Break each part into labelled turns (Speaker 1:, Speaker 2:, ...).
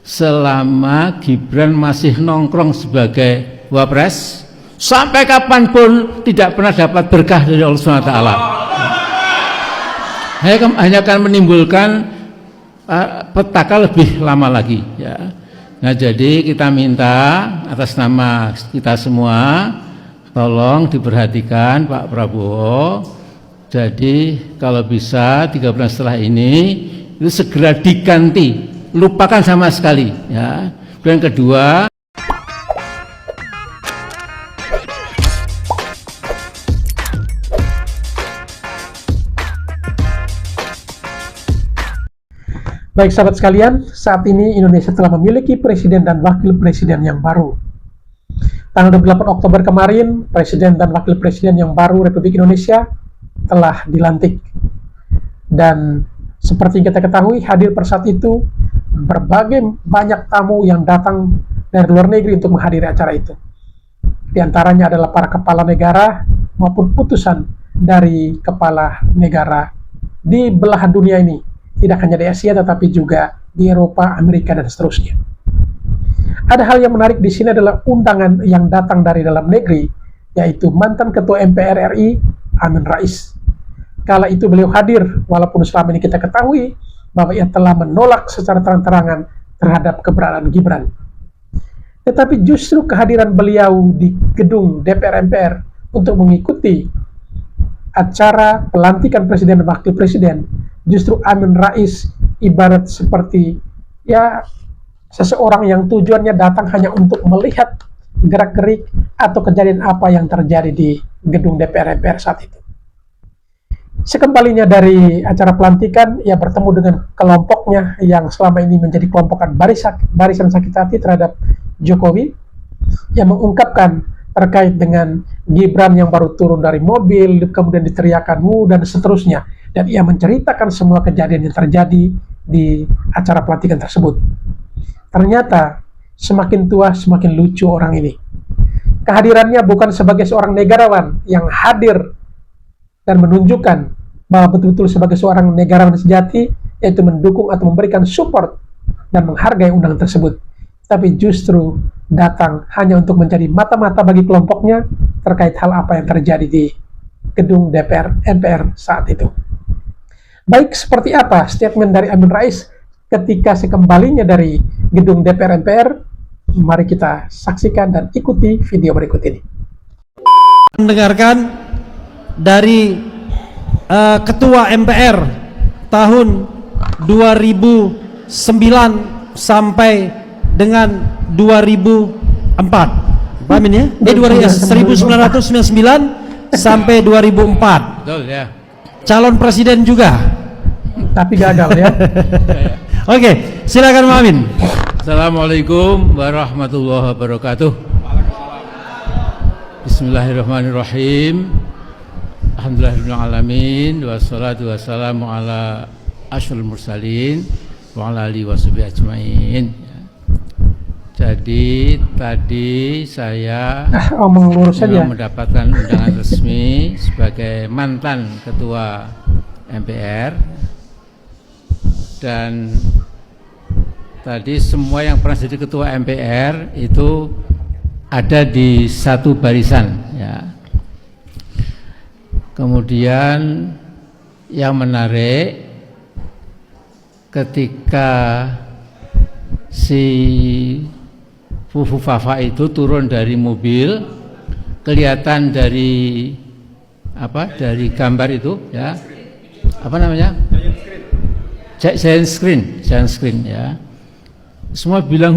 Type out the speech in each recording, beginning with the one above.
Speaker 1: selama Gibran masih nongkrong sebagai wapres, sampai kapanpun tidak pernah dapat berkah dari Allah SWT. Hanya akan menimbulkan petaka lebih lama lagi ya. Nah, jadi kita minta atas nama kita semua, tolong diperhatikan Pak Prabowo. Jadi kalau bisa 3 bulan setelah ini itu segera diganti, lupakan sama sekali ya. Dan kedua,
Speaker 2: baik sahabat sekalian, saat ini Indonesia telah memiliki presiden dan wakil presiden yang baru. Tanggal 28 Oktober kemarin, presiden dan wakil presiden yang baru Republik Indonesia telah dilantik. Dan seperti kita ketahui, hadir pada saat itu berbagai banyak tamu yang datang dari luar negeri untuk menghadiri acara itu. Di antaranya adalah para kepala negara maupun utusan dari kepala negara di belahan dunia ini. Tidak hanya di Asia tetapi juga di Eropa, Amerika, dan seterusnya. Ada hal yang menarik di sini adalah undangan yang datang dari dalam negeri, yaitu mantan Ketua MPR RI, Amin Rais. Kala itu beliau hadir, walaupun selama ini kita ketahui bahwa ia telah menolak secara terang-terangan terhadap keberadaan Gibran. Tetapi justru kehadiran beliau di gedung DPR MPR untuk mengikuti acara pelantikan presiden dan wakil presiden, justru Amin Rais ibarat seperti ya seseorang yang tujuannya datang hanya untuk melihat gerak-gerik atau kejadian apa yang terjadi di gedung DPR MPR saat itu. Sekembalinya dari acara pelantikan, ia bertemu dengan kelompoknya yang selama ini menjadi kelompokan barisan sakit hati terhadap Jokowi, yang mengungkapkan terkait dengan Gibran yang baru turun dari mobil, kemudian diteriakan dan seterusnya. Dan ia menceritakan semua kejadian yang terjadi di acara pelantikan tersebut. Ternyata semakin tua semakin lucu orang ini. Kehadirannya bukan sebagai seorang negarawan yang hadir dan menunjukkan bahwa betul-betul sebagai seorang negarawan sejati, yaitu mendukung atau memberikan support dan menghargai undangan tersebut. Tapi justru datang hanya untuk menjadi mata-mata bagi kelompoknya terkait hal apa yang terjadi di gedung DPR MPR saat itu. Baik, seperti apa statement dari Amin Rais ketika sekembalinya dari gedung DPR MPR? Mari kita saksikan dan ikuti video berikut ini.
Speaker 3: Mendengarkan dari Ketua MPR tahun 2009 sampai dengan 2004. Paham ini ya? 1999 sampai 2004.
Speaker 1: betul ya.
Speaker 3: Calon presiden juga.
Speaker 2: Tapi gagal ya.
Speaker 3: Oke, silakan Pak Amin.
Speaker 1: Assalamualaikum warahmatullahi wabarakatuh. Bismillahirrahmanirrahim. Alhamdulillahirrahmanirrahim. Wassalatu wassalamu ala asyrul mursalin wa ala alihi washabihi ajmain. Jadi tadi saya mendapatkan undangan resmi sebagai mantan Ketua MPR, dan tadi semua yang pernah jadi Ketua MPR itu ada di satu barisan ya. Kemudian yang menarik, ketika si Fufu Fafa itu turun dari mobil, kelihatan dari dari gambar itu ya, apa namanya, giant screen ya, semua bilang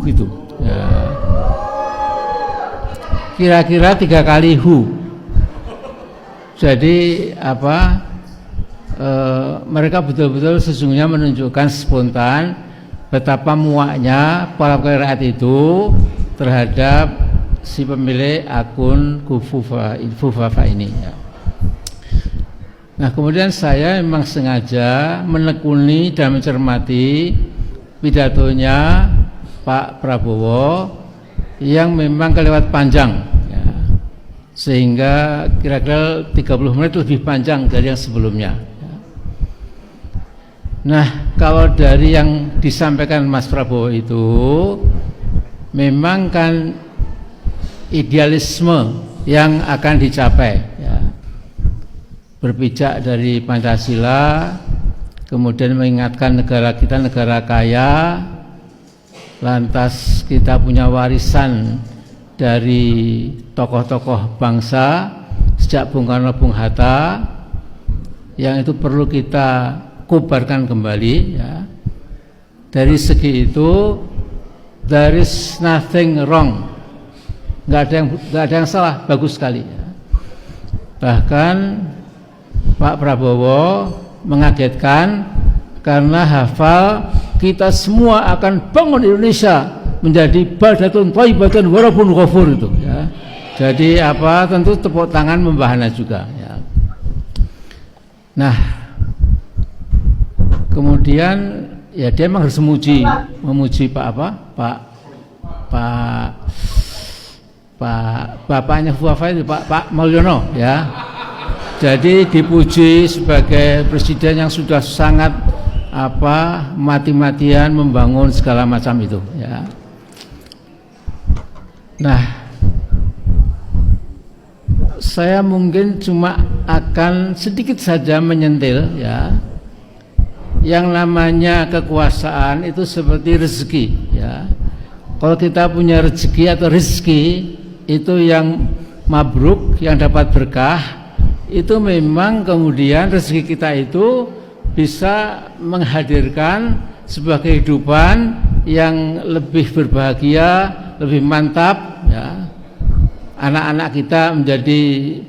Speaker 1: gitu ya. Kira-kira 3 kali jadi mereka betul-betul sesungguhnya menunjukkan spontan betapa muaknya para rakyat itu terhadap si pemilik akun Fufafa ini ya. Nah, kemudian saya memang sengaja menekuni dan mencermati pidatonya Pak Prabowo yang memang kelewat panjang ya, sehingga kira-kira 30 menit lebih panjang dari yang sebelumnya ya. Nah, kalau dari yang disampaikan Mas Prabowo itu memang kan idealisme yang akan dicapai ya. Berpijak dari Pancasila, kemudian mengingatkan negara kita negara kaya, lantas kita punya warisan dari tokoh-tokoh bangsa sejak Bung Karno, Bung Hatta, yang itu perlu kita kubarkan kembali ya. Dari segi itu there is nothing wrong, nggak ada yang salah, bagus sekali ya. Bahkan Pak Prabowo mengagetkan karena hafal kita semua akan bangun Indonesia menjadi baldatun thayyibatun wa rabbun ghafur itu ya. Jadi apa, tentu tepuk tangan membahana juga ya. Nah, kemudian ya dia memang harus memuji bapaknya Fuafa itu Pak Mulyono ya. Jadi dipuji sebagai presiden yang sudah sangat mati-matian membangun segala macam itu ya. Nah, saya mungkin cuma akan sedikit saja menyentil ya. Yang namanya kekuasaan itu seperti rezeki ya. Kalau kita punya rezeki atau rezeki itu yang mabruk, yang dapat berkah, itu memang kemudian rezeki kita itu bisa menghadirkan sebuah kehidupan yang lebih berbahagia, lebih mantap ya. Anak-anak kita menjadi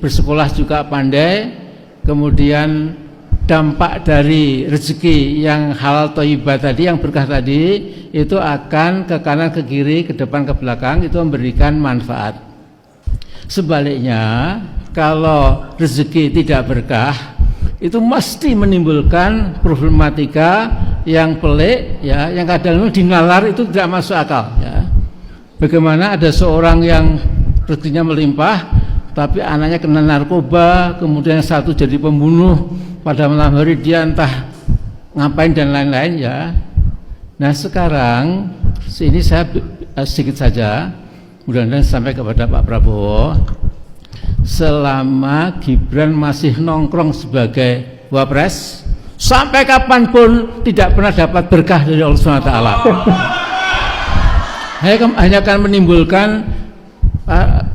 Speaker 1: bersekolah juga pandai, kemudian dampak dari rezeki yang halal thayyibah tadi, yang berkah tadi, itu akan ke kanan, ke kiri, ke depan, ke belakang, itu memberikan manfaat. Sebaliknya, kalau rezeki tidak berkah, itu mesti menimbulkan problematika yang pelik ya, yang kadang dinalar itu tidak masuk akal ya. Bagaimana ada seorang yang rezekinya melimpah tapi anaknya kena narkoba, kemudian satu jadi pembunuh, pada malam hari dia entah ngapain dan lain-lain ya. Nah, sekarang ini saya sedikit saja, mudah-mudahan sampai kepada Pak Prabowo. Selama Gibran masih nongkrong sebagai wapres, sampai kapanpun tidak pernah dapat berkah dari Allah SWT. Hanya akan menimbulkan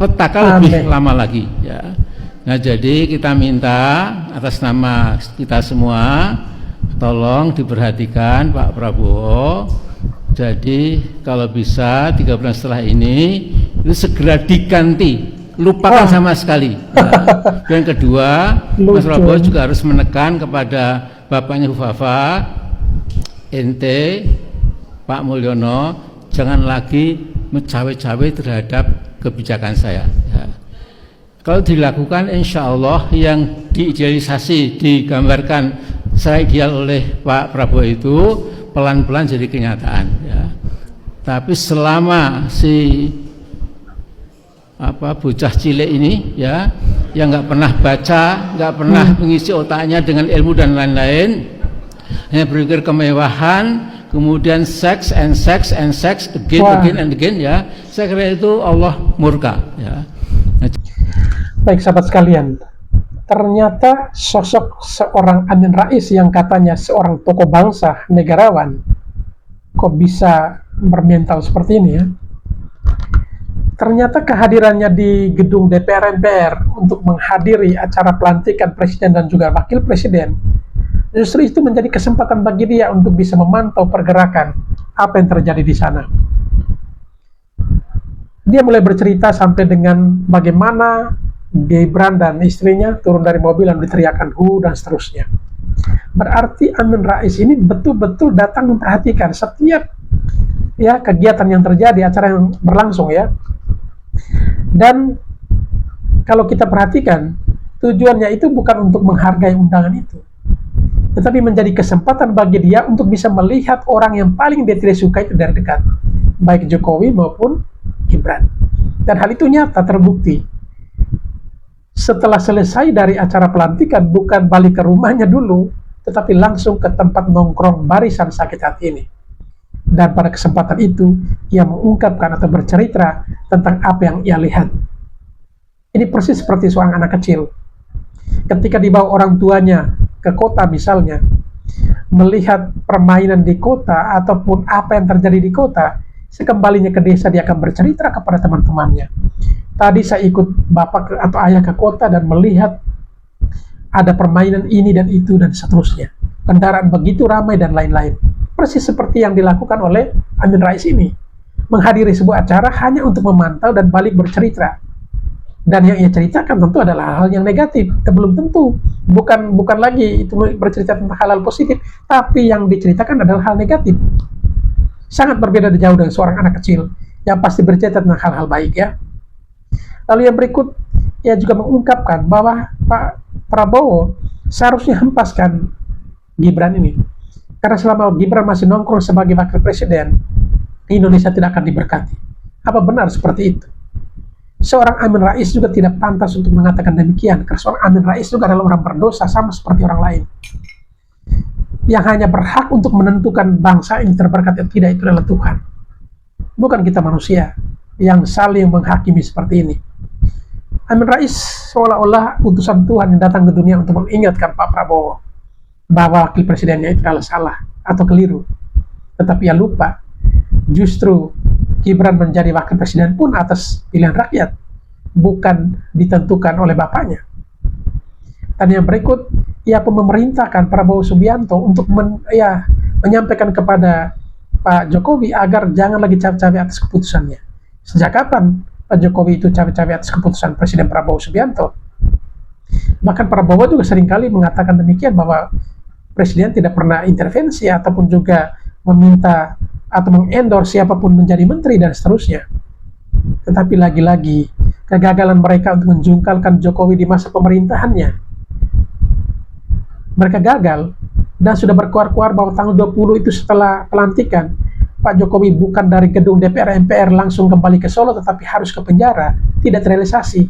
Speaker 1: petaka lebih lama lagi ya. Nah, jadi kita minta atas nama kita semua, tolong diperhatikan Pak Prabowo. Jadi kalau bisa 3 bulan setelah ini itu segera diganti, lupakan sama sekali ya. Dan kedua, Mas Prabowo juga harus menekan kepada bapaknya Fuafa, ente Pak Mulyono, jangan lagi mencawe-cawe terhadap kebijakan saya ya. Kalau dilakukan, insya Allah yang diidealisasi, digambarkan saya ideal oleh Pak Prabowo itu pelan-pelan jadi kenyataan ya. Tapi selama si bocah cilik ini ya, yang nggak pernah baca, nggak pernah mengisi otaknya dengan ilmu dan lain-lain, hanya berpikir kemewahan, kemudian seks again and again ya, saya kira itu Allah murka ya.
Speaker 2: Baik sahabat sekalian, ternyata sosok seorang Amin Rais yang katanya seorang tokoh bangsa, negarawan, kok bisa bermental seperti ini ya. Ternyata kehadirannya di gedung DPR MPR untuk menghadiri acara pelantikan presiden dan juga wakil presiden, justru itu menjadi kesempatan bagi dia untuk bisa memantau pergerakan apa yang terjadi di sana. Dia mulai bercerita sampai dengan bagaimana Gibran dan istrinya turun dari mobil dan diteriakan hu dan seterusnya. Berarti Amin Rais ini betul-betul datang memperhatikan setiap ya kegiatan yang terjadi, acara yang berlangsung ya. Dan kalau kita perhatikan, tujuannya itu bukan untuk menghargai undangan itu, tetapi menjadi kesempatan bagi dia untuk bisa melihat orang yang paling dia tidak suka itu dari dekat, baik Jokowi maupun Gibran. Dan hal itu nyata terbukti. Setelah selesai dari acara pelantikan, bukan balik ke rumahnya dulu, tetapi langsung ke tempat nongkrong barisan sakit hati ini. Dan pada kesempatan itu, ia mengungkapkan atau bercerita tentang apa yang ia lihat. Ini persis seperti seorang anak kecil. Ketika dibawa orang tuanya ke kota misalnya, melihat permainan di kota ataupun apa yang terjadi di kota, sekembalinya ke desa dia akan bercerita kepada teman-temannya. Tadi saya ikut bapak atau ayah ke kota dan melihat ada permainan ini dan itu dan seterusnya. Kendaraan begitu ramai dan lain-lain. Persis seperti yang dilakukan oleh Amin Rais ini. Menghadiri sebuah acara hanya untuk memantau dan balik bercerita. Dan yang ia ceritakan tentu adalah hal yang negatif. Belum tentu. Bukan lagi itu bercerita tentang hal-hal positif. Tapi yang diceritakan adalah hal negatif. Sangat berbeda jauh dengan seorang anak kecil yang pasti bercerita tentang hal-hal baik ya. Lalu yang berikut, ia juga mengungkapkan bahwa Pak Prabowo seharusnya hempaskan Gibran ini. Karena selama Gibran masih nongkrong sebagai wakil presiden, Indonesia tidak akan diberkati. Apa benar seperti itu? Seorang Amin Rais juga tidak pantas untuk mengatakan demikian, karena seorang Amin Rais juga adalah orang berdosa sama seperti orang lain. Yang hanya berhak untuk menentukan bangsa ini terberkati atau tidak itu adalah Tuhan. Bukan kita manusia yang saling menghakimi seperti ini. Amin Rais seolah-olah utusan Tuhan yang datang ke dunia untuk mengingatkan Pak Prabowo bahwa wakil presidennya itu adalah salah atau keliru. Tetapi ia lupa, justru Gibran menjadi wakil presiden pun atas pilihan rakyat, bukan ditentukan oleh bapaknya. Dan yang berikut, ia pun memerintahkan Prabowo Subianto untuk menyampaikan kepada Pak Jokowi agar jangan lagi cawe-cawe atas keputusannya. Sejak kapan Pak Jokowi itu cawe-cawe atas keputusan Presiden Prabowo Subianto? Bahkan Prabowo juga seringkali mengatakan demikian, bahwa Presiden tidak pernah intervensi ataupun juga meminta atau mengendorse siapapun menjadi menteri dan seterusnya. Tetapi lagi-lagi kegagalan mereka untuk menjungkalkan Jokowi di masa pemerintahannya. Mereka gagal dan sudah berkuar-kuar bahwa tanggal 20 itu setelah pelantikan, Pak Jokowi bukan dari gedung DPR MPR langsung kembali ke Solo, tetapi harus ke penjara. Tidak terrealisasi.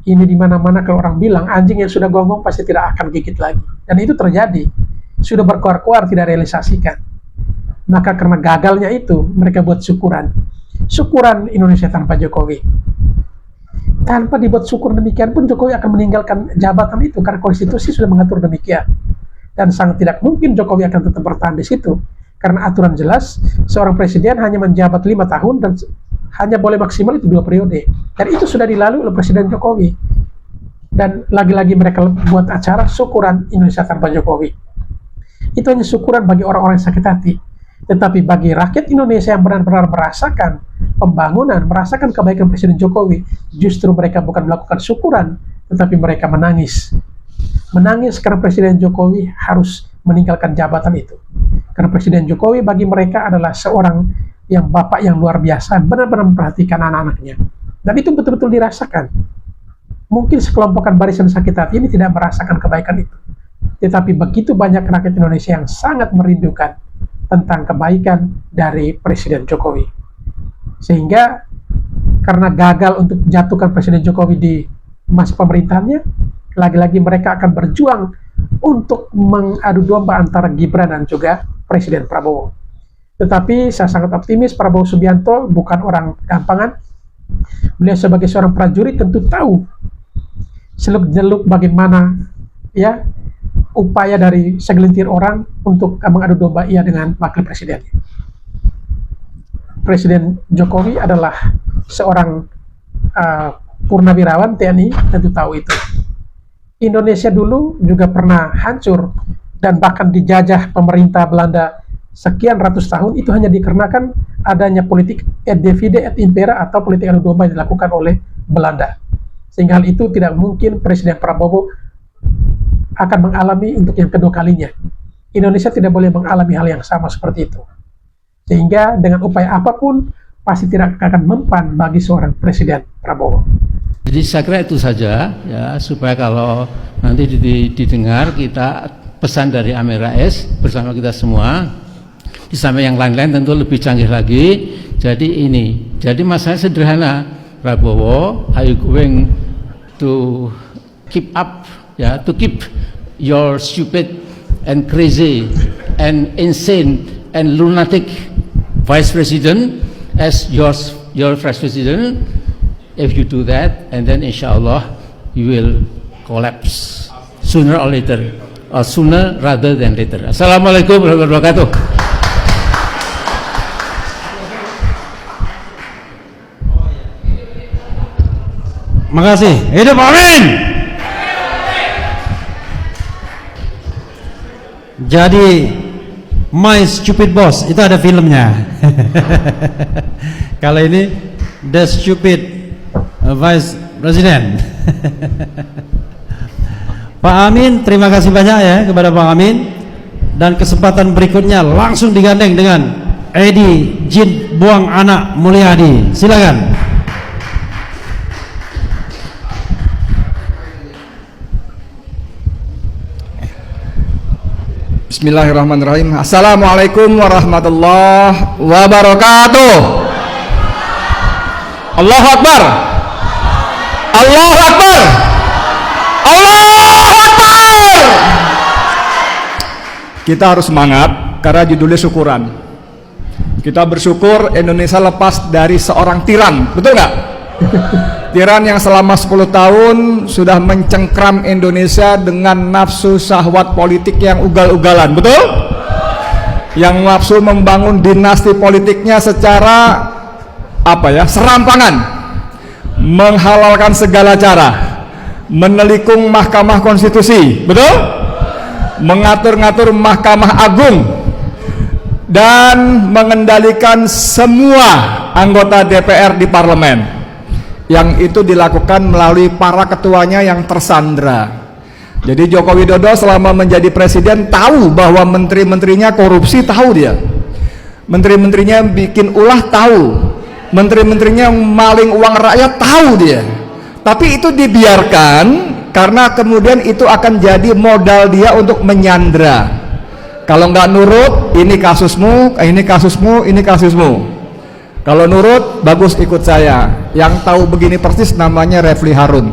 Speaker 2: Ini di mana-mana kalau orang bilang anjing yang sudah gonggong pasti tidak akan gigit lagi. Dan itu terjadi. Sudah berkuar-kuar tidak realisasikan. Maka karena gagalnya itu, mereka buat syukuran. Syukuran Indonesia tanpa Jokowi. Tanpa dibuat syukur demikian pun Jokowi akan meninggalkan jabatan itu karena konstitusi sudah mengatur demikian. Dan sangat tidak mungkin Jokowi akan tetap bertahan di situ. Karena aturan jelas, seorang presiden hanya menjabat 5 tahun dan hanya boleh maksimal itu 2 periode. Dan itu sudah dilalui oleh Presiden Jokowi. Dan lagi-lagi mereka buat acara syukuran Indonesia tanpa Jokowi. Itu hanya syukuran bagi orang-orang yang sakit hati. Tetapi bagi rakyat Indonesia yang benar-benar merasakan pembangunan, merasakan kebaikan Presiden Jokowi, justru mereka bukan melakukan syukuran, tetapi mereka menangis. Menangis karena Presiden Jokowi harus meninggalkan jabatan itu. Karena Presiden Jokowi bagi mereka adalah seorang yang bapak yang luar biasa, benar-benar memperhatikan anak-anaknya. Dan itu betul-betul dirasakan. Mungkin sekelompokan barisan sakit hati ini tidak merasakan kebaikan itu. Tetapi begitu banyak rakyat Indonesia yang sangat merindukan tentang kebaikan dari Presiden Jokowi. Sehingga karena gagal untuk menjatuhkan Presiden Jokowi di masa pemerintahannya, lagi-lagi mereka akan berjuang untuk mengadu domba antara Gibran dan juga Presiden Prabowo. Tetapi saya sangat optimis Prabowo Subianto bukan orang gampangan. Beliau sebagai seorang prajurit tentu tahu seluk-beluk bagaimana ya upaya dari segelintir orang untuk mengadu domba ia dengan wakil presiden. Presiden Jokowi adalah seorang purnawirawan TNI, tentu tahu itu. Indonesia dulu juga pernah hancur dan bahkan dijajah pemerintah Belanda sekian ratus tahun, itu hanya dikarenakan adanya politik et divide et impera atau politik adu domba yang dilakukan oleh Belanda. Sehingga hal itu tidak mungkin Presiden Prabowo akan mengalami untuk yang kedua kalinya. Indonesia tidak boleh mengalami hal yang sama seperti itu. Sehingga dengan upaya apapun pasti tidak akan mempan bagi seorang Presiden Prabowo.
Speaker 1: Jadi saya kira itu saja ya, supaya kalau nanti didengar kita pesan dari Amin Rais bersama kita semua, sampai yang lain-lain tentu lebih canggih lagi. Jadi masalahnya sederhana, Prabowo, are you going to keep up ya, to keep your stupid and crazy and insane and lunatic vice president as your vice president. If you do that, and then inshallah you will collapse sooner or later, or sooner rather than later. Assalamualaikum warahmatullahi wabarakatuh.
Speaker 3: Makasih. Hidup Amin. Jadi My Stupid Boss itu ada filmnya. Kalau ini The Stupid Vice President. Pak Amin, terima kasih banyak ya kepada Pak Amin. Dan kesempatan berikutnya langsung digandeng dengan Edi Jin Buang Anak Mulyadi. Silakan.
Speaker 4: Bismillahirrahmanirrahim. Assalamualaikum warahmatullahi wabarakatuh. Allahu Akbar. Allahu Akbar. Allahu Akbar. Kita harus semangat karena judulnya syukuran. Kita bersyukur Indonesia lepas dari seorang tiran, betul nggak? Tiran yang selama 10 tahun sudah mencengkram Indonesia dengan nafsu syahwat politik yang ugal-ugalan, betul? Yang nafsu membangun dinasti politiknya secara serampangan, menghalalkan segala cara, menelikung Mahkamah Konstitusi, betul? Mengatur-ngatur Mahkamah Agung dan mengendalikan semua anggota DPR di parlemen. Yang itu dilakukan melalui para ketuanya yang tersandra. Jadi Joko Widodo selama menjadi presiden tahu bahwa menteri-menterinya korupsi, tahu dia. Menteri-menterinya bikin ulah, tahu. Menteri-menterinya maling uang rakyat, tahu dia. Tapi itu dibiarkan karena kemudian itu akan jadi modal dia untuk menyandra. Kalau nggak nurut, ini kasusmu, ini kasusmu, ini kasusmu. Kalau nurut, bagus ikut saya. Yang tahu begini persis namanya Refli Harun.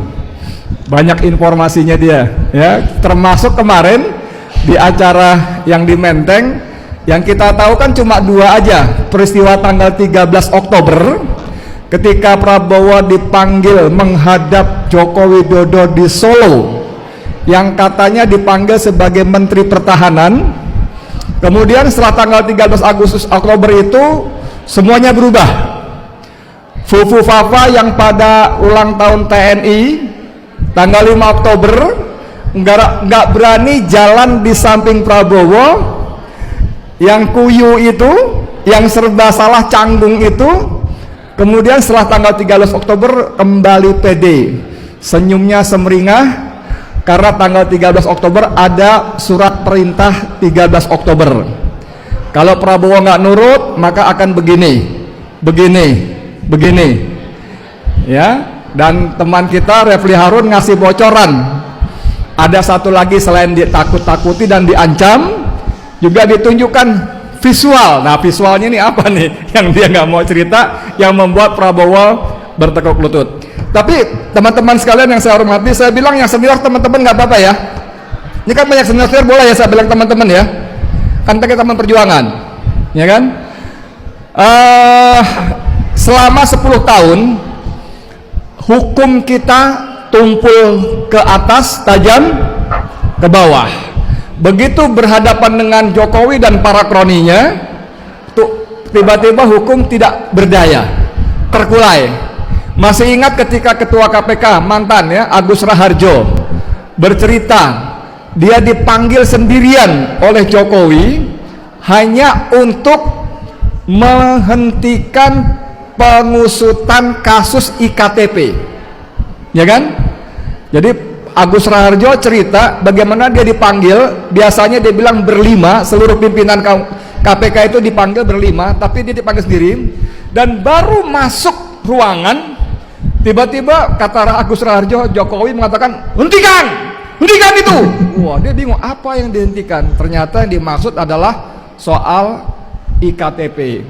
Speaker 4: Banyak informasinya dia, ya. Termasuk kemarin di acara yang di Menteng, yang kita tahu kan cuma 2 aja. Peristiwa tanggal 13 Oktober, ketika Prabowo dipanggil menghadap Joko Widodo di Solo, yang katanya dipanggil sebagai Menteri Pertahanan. Kemudian setelah tanggal 13 Oktober itu semuanya berubah. Fufu Fafa yang pada ulang tahun TNI tanggal 5 Oktober nggak berani jalan di samping Prabowo. Yang kuyu itu, yang serba salah canggung itu, kemudian setelah tanggal 13 Oktober kembali pede, senyumnya semeringah karena tanggal 13 Oktober ada surat perintah 13 Oktober. Kalau Prabowo nggak nurut, maka akan begini, ya. Dan teman kita Refli Harun ngasih bocoran. Ada satu lagi selain ditakut-takuti dan diancam, juga ditunjukkan visual. Nah, visualnya ini apa nih? Yang dia nggak mau cerita, yang membuat Prabowo bertekuk lutut. Tapi teman-teman sekalian yang saya hormati, saya bilang yang senior teman-teman nggak apa-apa ya. Ini kan banyak senior boleh ya saya bilang teman-teman ya. Kan kita teman perjuangan, ya kan? Selama 10 tahun hukum kita tumpul ke atas, tajam ke bawah. Begitu berhadapan dengan Jokowi dan para kroninya, tiba-tiba hukum tidak berdaya, terkulai. Masih ingat ketika Ketua KPK mantan ya Agus Raharjo bercerita, dia dipanggil sendirian oleh Jokowi hanya untuk menghentikan pengusutan kasus IKTP, ya kan? Jadi Agus Raharjo cerita bagaimana dia dipanggil. Biasanya dia bilang berlima, seluruh pimpinan KPK itu dipanggil berlima, tapi dia dipanggil sendiri. Dan baru masuk ruangan, tiba-tiba kata Agus Raharjo, Jokowi mengatakan hentikan itu. Wah, dia bingung apa yang dihentikan. Ternyata yang dimaksud adalah soal IKTP.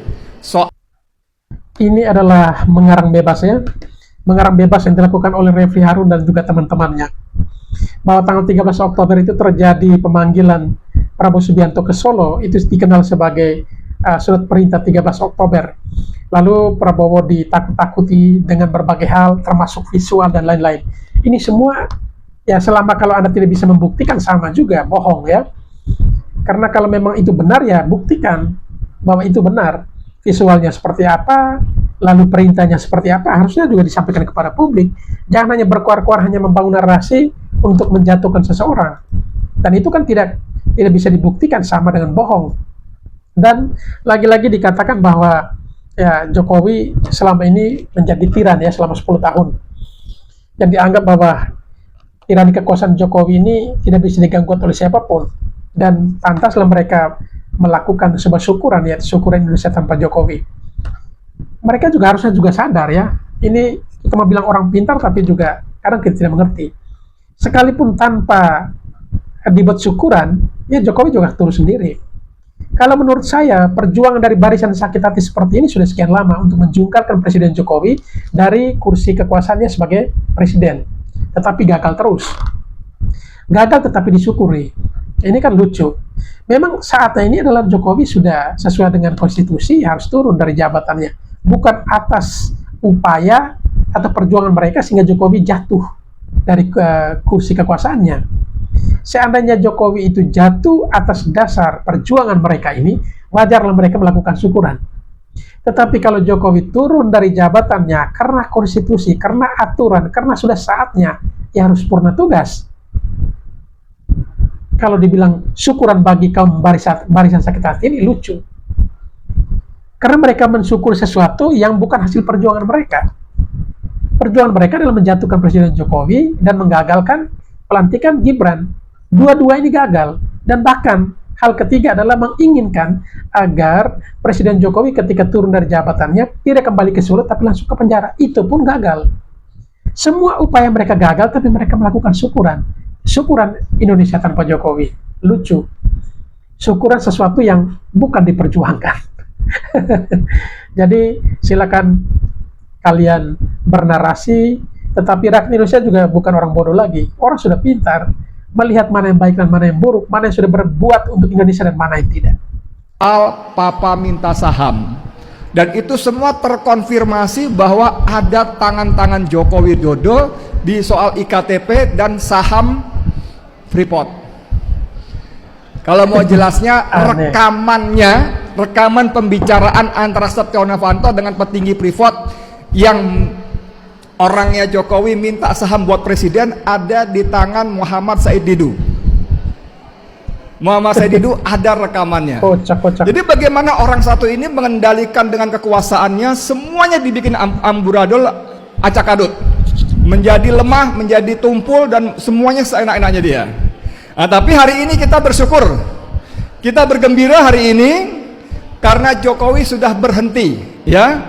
Speaker 2: Ini adalah mengarang bebas ya. Mengarang bebas yang dilakukan oleh Refli Harun dan juga teman-temannya. bahwa tanggal 13 Oktober itu terjadi pemanggilan Prabowo Subianto ke Solo, itu dikenal sebagai surat perintah 13 Oktober. Lalu Prabowo ditakut-takuti dengan berbagai hal, termasuk visual dan lain-lain. Ini semua ya selama kalau Anda tidak bisa membuktikan sama juga, bohong ya. Karena kalau memang itu benar ya buktikan bahwa itu benar. Visualnya seperti apa, lalu perintahnya seperti apa, harusnya juga disampaikan kepada publik. Jangan hanya berkuar-kuar, hanya membangun narasi untuk menjatuhkan seseorang. Dan itu kan tidak bisa dibuktikan, sama dengan bohong. Dan lagi-lagi dikatakan bahwa ya Jokowi selama ini menjadi tiran ya selama 10 tahun. Dan dianggap bahwa tirani kekuasaan Jokowi ini tidak bisa diganggu oleh siapapun. Dan pantaslah mereka melakukan sebuah syukuran, ya syukuran Indonesia tanpa Jokowi. Mereka juga harusnya juga sadar ya, ini kita mau bilang orang pintar tapi juga kadang kita tidak mengerti. Sekalipun tanpa dibuat syukuran, ya Jokowi juga turun sendiri. Kalau menurut saya, perjuangan dari barisan sakit hati seperti ini sudah sekian lama untuk menjungkalkan Presiden Jokowi dari kursi kekuasaannya sebagai presiden. Tetapi gagal terus. Gagal tetapi disyukuri. Ini kan lucu. Memang saatnya ini adalah Jokowi sudah sesuai dengan konstitusi harus turun dari jabatannya. Bukan atas upaya atau perjuangan mereka sehingga Jokowi jatuh dari kursi kekuasaannya. Seandainya Jokowi itu jatuh atas dasar perjuangan mereka ini, wajarlah mereka melakukan syukuran. Tetapi kalau Jokowi turun dari jabatannya karena konstitusi, karena aturan, karena sudah saatnya, ya harus purna tugas. Kalau dibilang syukuran bagi kaum barisan sakit hati ini lucu. Karena mereka mensyukuri sesuatu yang bukan hasil perjuangan mereka. Perjuangan mereka adalah menjatuhkan Presiden Jokowi dan menggagalkan pelantikan Gibran. Dua-dua ini gagal. Dan bahkan hal ketiga adalah menginginkan agar Presiden Jokowi ketika turun dari jabatannya tidak kembali ke Solo tapi langsung ke penjara. Itu pun gagal. Semua upaya mereka gagal tapi mereka melakukan syukuran. Syukuran Indonesia tanpa Jokowi. Lucu. Syukuran sesuatu yang bukan diperjuangkan. Jadi silakan kalian bernarasi, tetapi rakyat Indonesia juga bukan orang bodoh lagi. Orang sudah pintar melihat mana yang baik dan mana yang buruk, mana yang sudah berbuat untuk Indonesia dan mana yang tidak.
Speaker 4: Papa minta saham, dan itu semua terkonfirmasi bahwa ada tangan-tangan Joko Widodo di soal IKTP dan saham Freeport. Kalau mau jelasnya, rekaman pembicaraan antara Setia Novanto dengan petinggi Freeport yang orangnya Jokowi minta saham buat presiden ada di tangan Muhammad Said Didu. Muhammad Said Didu ada rekamannya.
Speaker 2: Kocak.
Speaker 4: Jadi bagaimana orang satu ini mengendalikan dengan kekuasaannya, semuanya dibikin amburadul, acak-adut, menjadi lemah, menjadi tumpul, dan semuanya seenak-enaknya dia. Nah, tapi hari ini kita bersyukur, kita bergembira hari ini karena Jokowi sudah berhenti. Ya,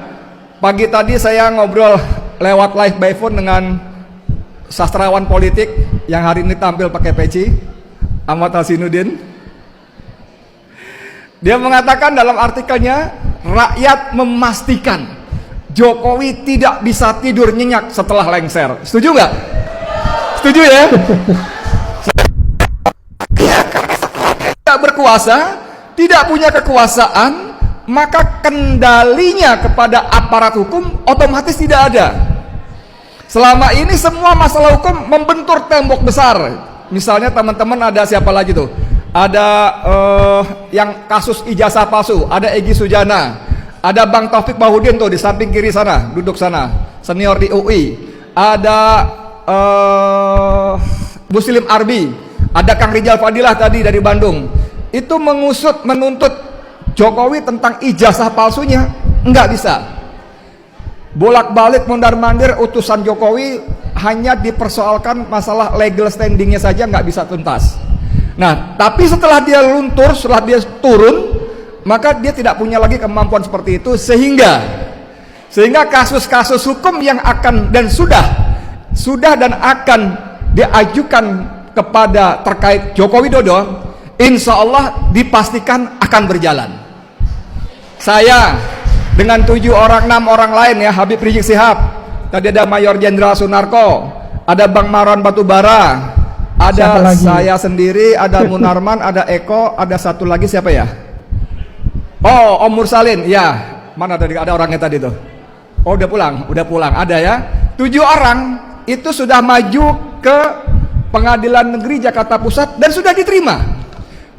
Speaker 4: pagi tadi saya ngobrol lewat live by phone dengan sastrawan politik yang hari ini tampil pakai peci, Ahmad Hasanuddin. Dia mengatakan dalam artikelnya, rakyat memastikan Jokowi tidak bisa tidur nyenyak setelah lengser. Setuju nggak? Setuju ya? Tidak berkuasa, tidak punya kekuasaan, maka kendalinya kepada aparat hukum otomatis tidak ada. Selama ini semua masalah hukum membentur tembok besar. Misalnya teman-teman ada siapa lagi tuh? Ada yang kasus ijazah palsu, ada Egy Sujana, ada Bang Taufik Bahudin tuh di samping kiri sana, duduk sana, senior di UI. Ada Muslim Arbi, ada Kang Rijal Fadilah tadi dari Bandung. Itu mengusut, menuntut Jokowi tentang ijazah palsunya, nggak bisa. Bolak-balik mondar-mandir utusan Jokowi hanya dipersoalkan masalah legal standingnya saja, nggak bisa tuntas. Nah, tapi setelah dia luntur, setelah dia turun, maka dia tidak punya lagi kemampuan seperti itu, sehingga kasus-kasus hukum yang akan dan sudah dan akan diajukan kepada terkait Joko Widodo, insya Allah dipastikan akan berjalan. Saya dengan 6 orang lain ya, Habib Rizik Sihab, tadi ada Mayor Jenderal Sunarko, ada Bang Marwan Batubara,
Speaker 2: Siapa
Speaker 4: Ada
Speaker 2: lagi?
Speaker 4: saya sendiri, ada Munarman, ada Eko, ada satu lagi siapa ya? Oh, Om Mursalin, ya. Mana tadi ada orangnya tadi tuh? Oh, udah pulang, ada ya. 7 orang itu sudah maju ke Pengadilan Negeri Jakarta Pusat dan sudah diterima.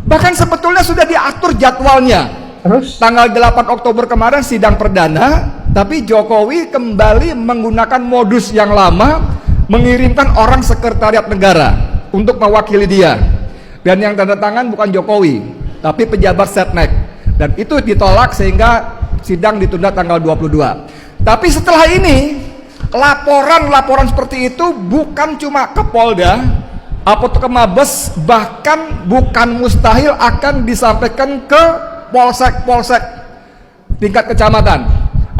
Speaker 4: Bahkan sebetulnya sudah diatur jadwalnya.
Speaker 2: Terus?
Speaker 4: Tanggal 8 Oktober kemarin sidang perdana, tapi Jokowi kembali menggunakan modus yang lama, mengirimkan orang sekretariat negara untuk mewakili dia. Dan yang tanda tangan bukan Jokowi, tapi pejabat Setnek. Dan itu ditolak sehingga sidang ditunda tanggal 22. Tapi setelah ini, laporan-laporan seperti itu bukan cuma ke Polda atau ke Mabes, bahkan bukan mustahil akan disampaikan ke polsek-polsek tingkat kecamatan.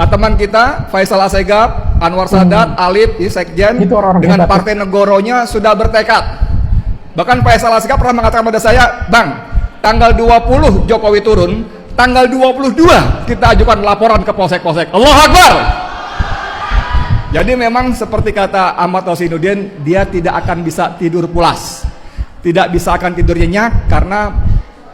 Speaker 4: Teman kita Faisal Asegaf, Anwar Sadat, Alif, Sekjen
Speaker 2: Itu orang-orang
Speaker 4: dengan
Speaker 2: hebat,
Speaker 4: Partai Negoronya sudah bertekad. Bahkan Faisal Asegaf pernah mengatakan pada saya, Bang, tanggal 20 Jokowi turun, tanggal 22 kita ajukan laporan ke polsek-polsek. Allahu Akbar. Jadi memang seperti kata Ahmad Rosinuddin, dia tidak akan bisa tidur pulas, tidak bisa akan tidur nyenyak, karena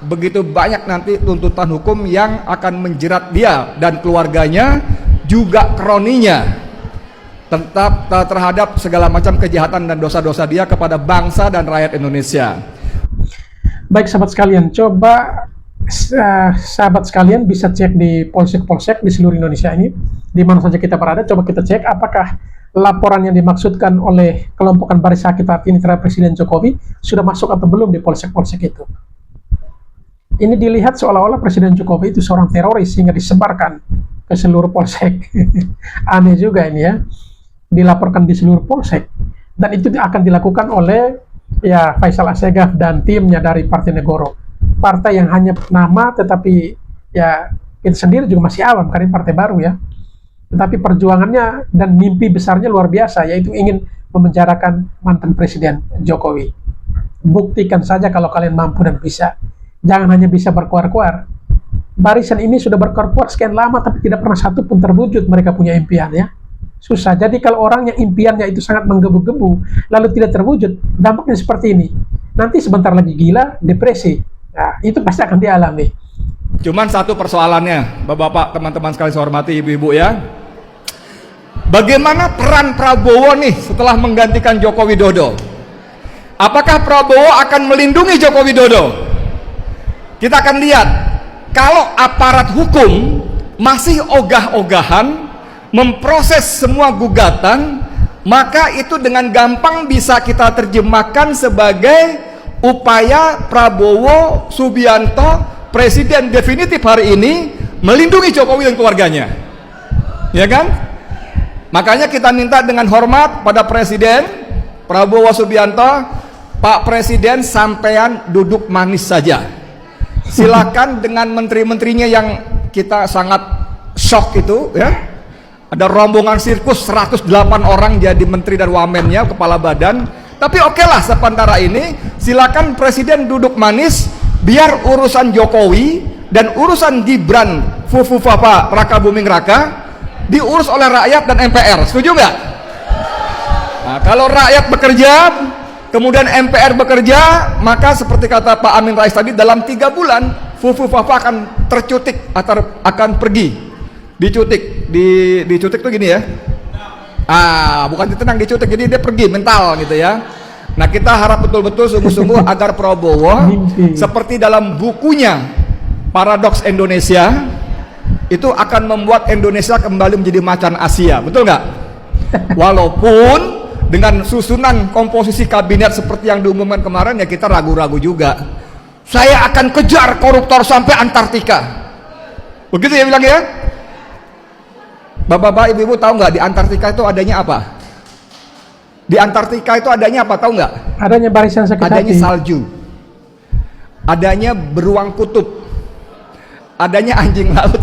Speaker 4: begitu banyak nanti tuntutan hukum yang akan menjerat dia dan keluarganya, juga kroninya, tetap terhadap segala macam kejahatan dan dosa-dosa dia kepada bangsa dan rakyat Indonesia.
Speaker 2: Baik sahabat sekalian, coba sahabat sekalian bisa cek di polsek-polsek di seluruh Indonesia ini, di mana saja kita berada. Coba kita cek apakah laporan yang dimaksudkan oleh kelompokan Baris Sakit Hati ini terhadap Presiden Jokowi sudah masuk atau belum di polsek-polsek itu. Ini dilihat seolah-olah Presiden Jokowi itu seorang teroris sehingga disebarkan ke seluruh polsek. Aneh juga ini ya, dilaporkan di seluruh polsek, dan itu akan dilakukan oleh ya Faisal Asegaf dan timnya dari Partai Negoro, partai yang hanya nama, tetapi ya kita sendiri juga masih awam karena partai baru ya, tetapi perjuangannya dan mimpi besarnya luar biasa, yaitu ingin memenjarakan mantan Presiden Jokowi. Buktikan saja kalau kalian mampu dan bisa. Jangan hanya bisa berkuar-kuar. Barisan ini sudah berkuar-kuar sekian lama, tapi tidak pernah satu pun terwujud mereka punya impian ya. Susah. Jadi kalau orang yang impiannya itu sangat menggebu-gebu, lalu tidak terwujud, dampaknya seperti ini. Nanti sebentar lagi gila, depresi. Nah, itu pasti akan dialami.
Speaker 4: Cuman satu persoalannya, Bapak-bapak, teman-teman sekalian saya hormati, ibu-ibu ya. Bagaimana peran Prabowo nih setelah menggantikan Joko Widodo? Apakah Prabowo akan melindungi Joko Widodo? Kita akan lihat, kalau aparat hukum masih ogah-ogahan memproses semua gugatan, maka itu dengan gampang bisa kita terjemahkan sebagai upaya Prabowo Subianto, Presiden definitif hari ini, melindungi Jokowi dan keluarganya. Ya kan? Makanya kita minta dengan hormat pada Presiden Prabowo Subianto, Pak Presiden, sampean duduk manis saja. Silakan dengan menteri-menterinya yang kita sangat shock itu ya. Ada rombongan sirkus 108 orang jadi menteri dan wamennya, kepala badan. Tapi oke lah, sementara ini silakan Presiden duduk manis, biar urusan Jokowi dan urusan Gibran Fufu Papa Raka Buming Raka diurus oleh rakyat dan MPR. Setuju nggak? Nah, kalau rakyat bekerja, kemudian MPR bekerja, maka seperti kata Pak Amin Rais tadi, dalam 3 bulan Fufu Papa akan tercutik atau akan pergi. Dicutik, dicutik tuh gini ya. Bukan ditenang, dicutik, jadi dia pergi mental gitu ya. Nah, kita harap betul-betul sungguh-sungguh agar Prabowo seperti dalam bukunya Paradoks Indonesia itu akan membuat Indonesia kembali menjadi macan Asia, betul nggak? Walaupun dengan susunan komposisi kabinet seperti yang diumumkan kemarin, ya kita ragu-ragu juga. Saya akan kejar koruptor sampai Antartika, begitu ya bilang ya. Bapak-bapak, ibu-ibu tahu nggak di Antartika itu adanya apa? Di Antartika itu adanya apa, tahu nggak?
Speaker 2: Adanya barisan sakit hati.
Speaker 4: Adanya salju, adanya beruang kutub, adanya anjing laut,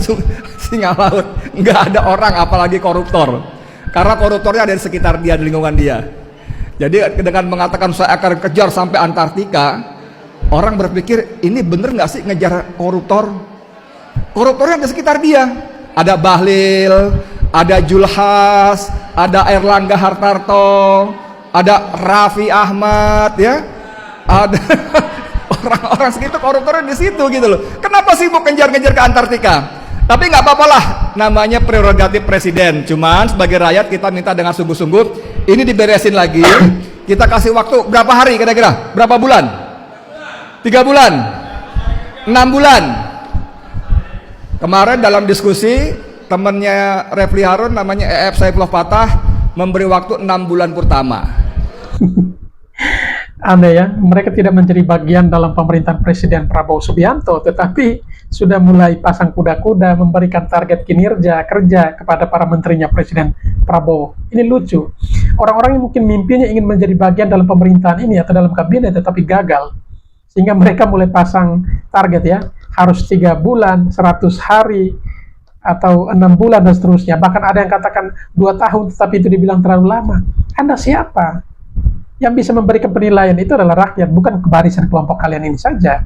Speaker 4: singa laut. Nggak ada orang, apalagi koruptor. Karena koruptornya ada di sekitar dia, di lingkungan dia. Jadi dengan mengatakan saya akan kejar sampai Antartika, orang berpikir ini bener nggak sih ngejar koruptor? Koruptornya ada di sekitar dia. Ada Bahlil, ada Julhas, ada Erlangga Hartarto, ada Raffi Ahmad ya. Ada orang-orang segitu koruptornya di situ gitu loh. Kenapa sibuk kejar-kejar ke Antartika? Tapi nggak apa-apa lah, namanya prerogatif presiden. Cuman sebagai rakyat kita minta dengan sungguh-sungguh ini diberesin lagi. Kita kasih waktu berapa hari kira-kira? Berapa bulan? 3 bulan? 6 bulan? Kemarin dalam diskusi temannya Refli Harun namanya EF Saifullah Fatah memberi waktu 6 bulan pertama.
Speaker 2: Aneh ya, mereka tidak menjadi bagian dalam pemerintahan Presiden Prabowo Subianto, tetapi sudah mulai pasang kuda-kuda memberikan target kinerja kerja kepada para menterinya Presiden Prabowo. Ini lucu. Orang-orang yang mungkin mimpinya ingin menjadi bagian dalam pemerintahan ini atau dalam kabinet tetapi gagal. Sehingga mereka mulai pasang target ya, harus 3 bulan, 100 hari, atau 6 bulan dan seterusnya. Bahkan ada yang katakan 2 tahun tetapi itu dibilang terlalu lama. Anda siapa? Yang bisa memberikan penilaian itu adalah rakyat, bukan barisan kelompok kalian ini saja,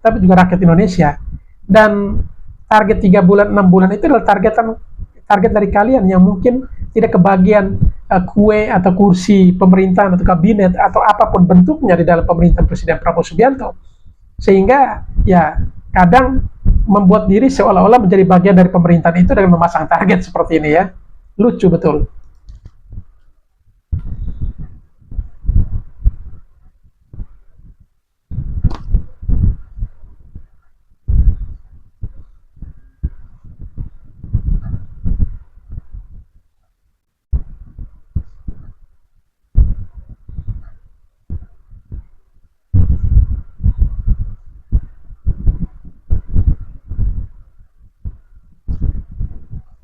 Speaker 2: tapi juga rakyat Indonesia. Dan target 3 bulan, 6 bulan itu adalah target dari kalian yang mungkin tidak kebagian kue atau kursi pemerintahan atau kabinet atau apapun bentuknya di dalam pemerintahan Presiden Prabowo Subianto. Sehingga ya kadang membuat diri seolah-olah menjadi bagian dari pemerintahan itu dengan memasang target seperti ini ya. Lucu betul.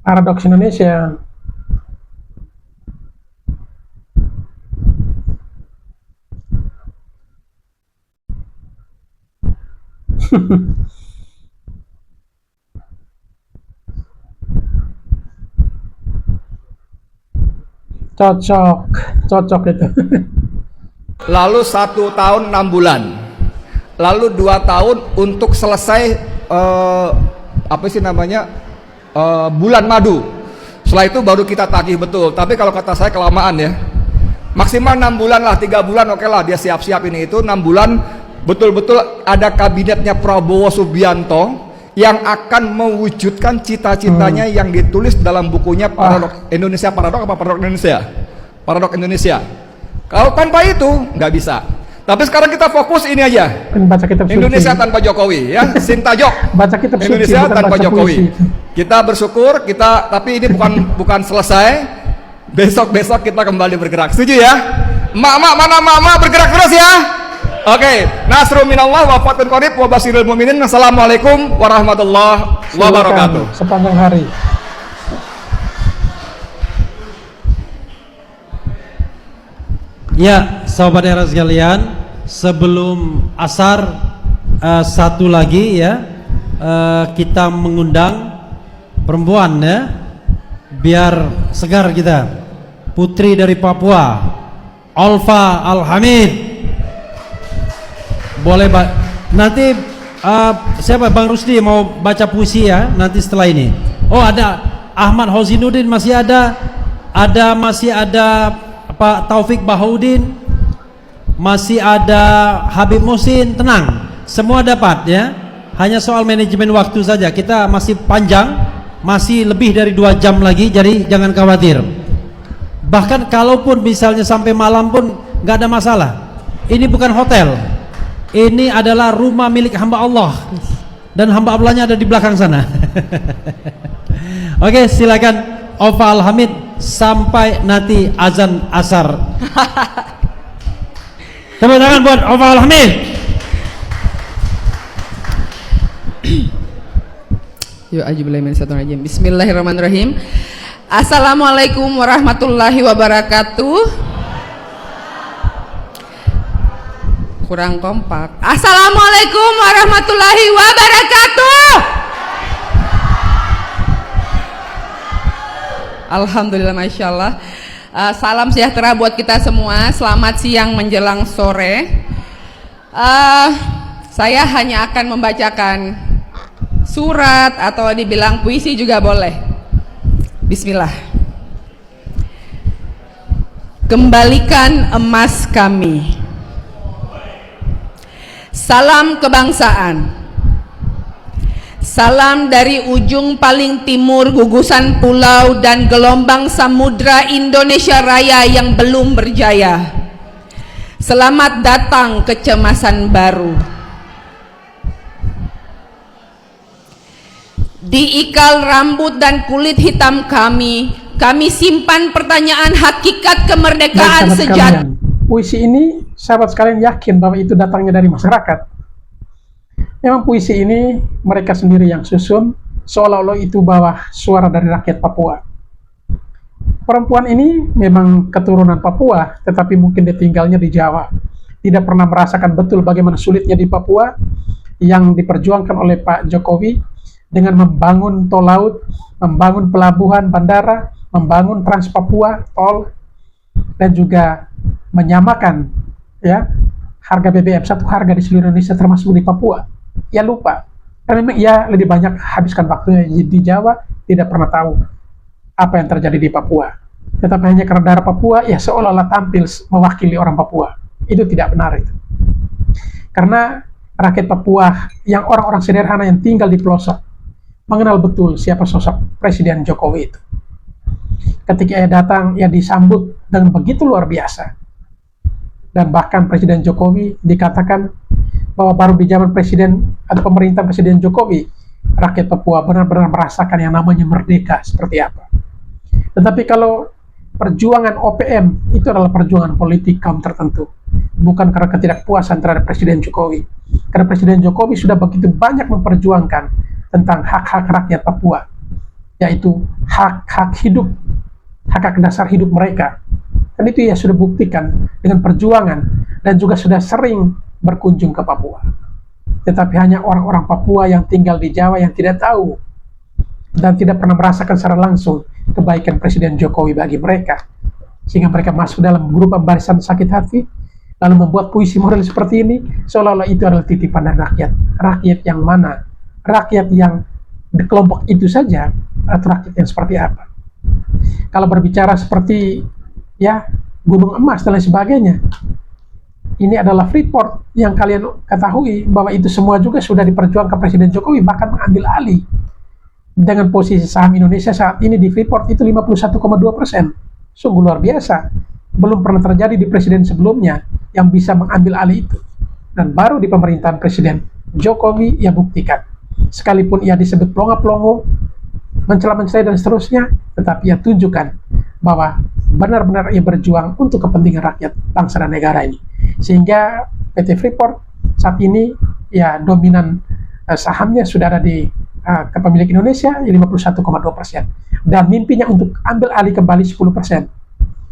Speaker 2: Paradoks Indonesia. Cocok itu.
Speaker 4: Lalu 1 tahun 6 bulan, lalu 2 tahun untuk selesai apa sih namanya bulan madu. Setelah itu baru kita tagih betul. Tapi kalau kata saya kelamaan ya, maksimal 6 bulan lah, 3 bulan oke lah dia siap-siap ini itu. 6 bulan betul-betul ada kabinetnya Prabowo Subianto yang akan mewujudkan cita-citanya yang ditulis dalam bukunya Paradok Indonesia. Paradok apa Paradok Indonesia? Paradok Indonesia. Kalau tanpa itu nggak bisa. Tapi sekarang kita fokus ini aja.
Speaker 2: Baca kitab suci.
Speaker 4: Indonesia tanpa Jokowi ya, Sintajok.
Speaker 2: Baca kitab suci,
Speaker 4: Indonesia tanpa Jokowi.
Speaker 2: puisi.
Speaker 4: Kita bersyukur tapi ini bukan selesai. Besok kita kembali bergerak. Setuju ya? Mak-mak mana mak-mak bergerak terus ya? Oke, nasrul minallah wa fatun qarib wa basirul mu'minin. Assalamualaikum warahmatullahi wabarakatuh.
Speaker 2: Sepanjang hari.
Speaker 3: Ya, sahabat era sekalian, sebelum asar satu lagi ya, kita mengundang perempuan ya, biar segar kita. Putri dari Papua, Alfa Alhamid. Boleh nanti siapa Bang Rusdi mau baca puisi ya nanti setelah ini. Oh ada Ahmad Hozinuddin masih ada Pak Taufik Bahaudin, masih ada Habib Musin. Tenang, semua dapat ya. Hanya soal manajemen waktu saja. Kita masih panjang, masih lebih dari 2 jam lagi, jadi jangan khawatir. Bahkan kalaupun misalnya sampai malam pun nggak ada masalah. Ini bukan hotel. Ini adalah rumah milik hamba Allah dan hamba Allahnya ada di belakang sana. Oke, silakan Alfa Alhamid sampai nanti azan asar. Tepuk tangan buat Alfa Alhamid.
Speaker 5: Bismillahirrahmanirrahim. Assalamualaikum warahmatullahi wabarakatuh. Kurang kompak. Assalamualaikum warahmatullahi wabarakatuh. Alhamdulillah, masya Allah. Salam sejahtera buat kita semua. Selamat siang menjelang sore. Saya hanya akan membacakan surat atau dibilang puisi juga boleh. Bismillah. Kembalikan emas kami. Salam kebangsaan. Salam dari ujung paling timur gugusan pulau dan gelombang samudra Indonesia Raya yang belum berjaya. Selamat datang kecemasan baru. Di ikal rambut dan kulit hitam kami simpan pertanyaan hakikat kemerdekaan sejati.
Speaker 2: Puisi ini, sahabat sekalian yakin bahwa itu datangnya dari masyarakat. Memang puisi ini mereka sendiri yang susun, seolah-olah itu bawah suara dari rakyat Papua. Perempuan ini memang keturunan Papua, tetapi mungkin dia tinggalnya di Jawa. Tidak pernah merasakan betul bagaimana sulitnya di Papua yang diperjuangkan oleh Pak Jokowi dengan membangun tol laut, membangun pelabuhan bandara, membangun Trans Papua, tol, dan juga menyamakan ya harga BBM satu harga di seluruh Indonesia termasuk di Papua. Ya lupa, karena memang ia lebih banyak habiskan waktunya di Jawa, tidak pernah tahu apa yang terjadi di Papua. Tetapi hanya karena darah Papua, ya seolah-olah tampil mewakili orang Papua. Itu tidak benar itu. Karena rakyat Papua yang orang-orang sederhana yang tinggal di pelosok mengenal betul siapa sosok Presiden Jokowi itu. Ketika ia datang, ia disambut dengan begitu luar biasa. Dan bahkan Presiden Jokowi dikatakan bahwa baru di zaman Presiden atau pemerintahan Presiden Jokowi, rakyat Papua benar-benar merasakan yang namanya merdeka seperti apa. Tetapi kalau perjuangan OPM itu adalah perjuangan politik kaum tertentu, bukan karena ketidakpuasan terhadap Presiden Jokowi. Karena Presiden Jokowi sudah begitu banyak memperjuangkan tentang hak-hak rakyat Papua, yaitu hak-hak hidup, hak-hak dasar hidup mereka. Dan itu ya sudah buktikan dengan perjuangan dan juga sudah sering berkunjung ke Papua. Tetapi hanya orang-orang Papua yang tinggal di Jawa yang tidak tahu dan tidak pernah merasakan secara langsung kebaikan Presiden Jokowi bagi mereka, sehingga mereka masuk dalam grup barisan sakit hati, lalu membuat puisi moral seperti ini, seolah-olah itu adalah titipan dari rakyat. Rakyat yang mana? Rakyat yang di kelompok itu saja, atau rakyat yang seperti apa? Kalau berbicara seperti ya gunung emas dan lain sebagainya, ini adalah Freeport yang kalian ketahui bahwa itu semua juga sudah diperjuangkan Presiden Jokowi, bahkan mengambil alih. Dengan posisi saham Indonesia saat ini di Freeport itu 51,2%. Sungguh luar biasa. Belum pernah terjadi di presiden sebelumnya yang bisa mengambil alih itu. Dan baru di pemerintahan Presiden Jokowi ia buktikan. Sekalipun ia disebut pelongo-pelongo, mencela-mencela dan seterusnya, tetapi ia tunjukkan bahwa benar-benar ia berjuang untuk kepentingan rakyat bangsa dan negara ini. Sehingga PT Freeport saat ini ya dominan sahamnya sudah ada di kepemilik Indonesia 51,2%, dan mimpinya untuk ambil alih kembali 10%,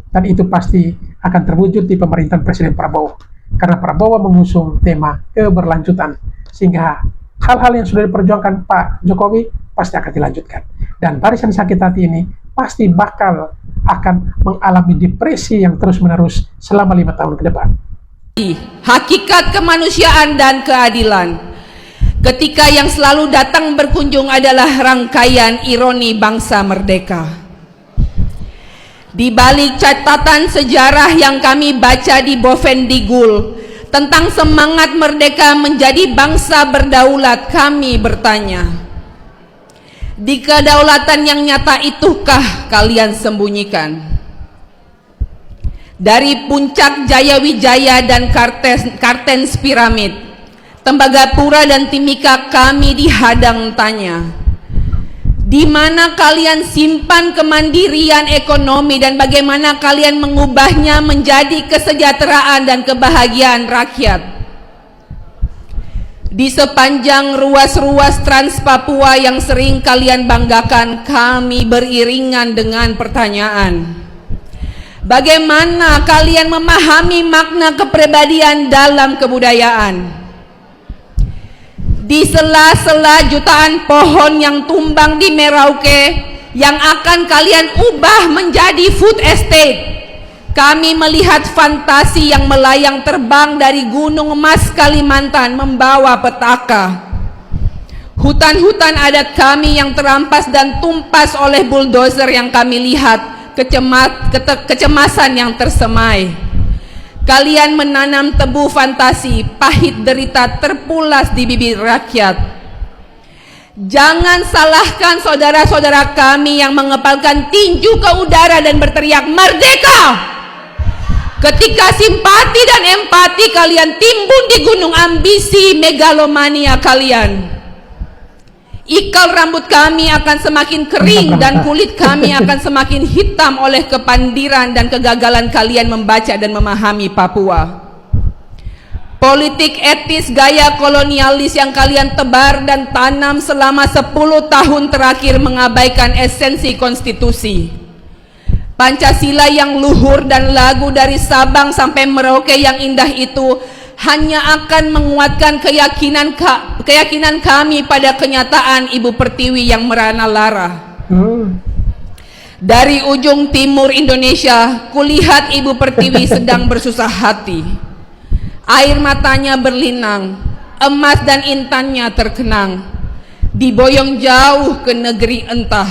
Speaker 2: dan itu pasti akan terwujud di pemerintahan Presiden Prabowo, karena Prabowo mengusung tema keberlanjutan, sehingga hal-hal yang sudah diperjuangkan Pak Jokowi pasti akan dilanjutkan, dan barisan sakit hati ini pasti bakal akan mengalami depresi yang terus-menerus selama 5 tahun ke depan.
Speaker 5: Hakikat kemanusiaan dan keadilan. Ketika yang selalu datang berkunjung adalah rangkaian ironi bangsa merdeka. Di balik catatan sejarah yang kami baca di Bovendigul tentang semangat merdeka menjadi bangsa berdaulat, kami bertanya, di kedaulatan yang nyata itukah kalian sembunyikan? Dari puncak Jayawijaya dan Kartens Piramid, Tembagapura dan Timika kami dihadang tanya, di mana kalian simpan kemandirian ekonomi dan bagaimana kalian mengubahnya menjadi kesejahteraan dan kebahagiaan rakyat? Di sepanjang ruas-ruas Trans Papua yang sering kalian banggakan, kami beriringan dengan pertanyaan, bagaimana kalian memahami makna kepribadian dalam kebudayaan? Di sela-sela jutaan pohon yang tumbang di Merauke yang akan kalian ubah menjadi food estate, kami melihat fantasi yang melayang terbang dari Gunung Emas Kalimantan membawa petaka. Hutan-hutan adat kami yang terampas dan tumpas oleh bulldozer yang kami lihat, kecemasan yang tersemai. Kalian menanam tebu fantasi, pahit derita terpulas di bibir rakyat. Jangan salahkan saudara-saudara kami yang mengepalkan tinju ke udara dan berteriak merdeka, ketika simpati dan empati kalian timbun di gunung ambisi megalomania kalian. Ikal rambut kami akan semakin kering dan kulit kami akan semakin hitam oleh kepandiran dan kegagalan kalian membaca dan memahami Papua. Politik etis gaya kolonialis yang kalian tebar dan tanam selama 10 tahun terakhir mengabaikan esensi konstitusi. Pancasila yang luhur dan lagu dari Sabang sampai Merauke yang indah itu hanya akan menguatkan keyakinan kami pada kenyataan Ibu Pertiwi yang merana lara. Dari ujung timur Indonesia, kulihat Ibu Pertiwi sedang bersusah hati. Air matanya berlinang, emas dan intannya terkenang, diboyong jauh ke negeri entah.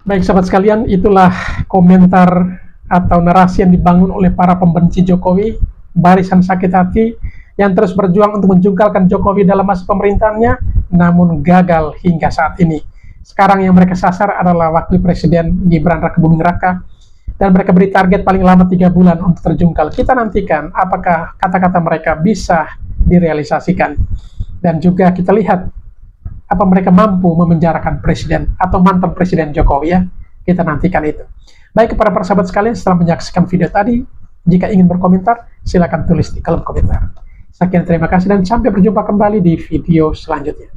Speaker 2: Baik sahabat sekalian, itulah komentar atau narasi yang dibangun oleh para pembenci Jokowi, barisan sakit hati yang terus berjuang untuk menjungkalkan Jokowi dalam masa pemerintahannya, namun gagal hingga saat ini. Sekarang yang mereka sasar adalah Wakil Presiden Gibran Rakebuming Raka, dan mereka beri target paling lama 3 bulan untuk terjungkal. Kita nantikan apakah kata-kata mereka bisa direalisasikan, dan juga kita lihat apa mereka mampu memenjarakan presiden atau mantan presiden Jokowi ya. Kita nantikan itu. Baik, kepada para sahabat sekalian, setelah menyaksikan video tadi, jika ingin berkomentar silakan tulis di kolom komentar. Sekian, terima kasih dan sampai berjumpa kembali di video selanjutnya.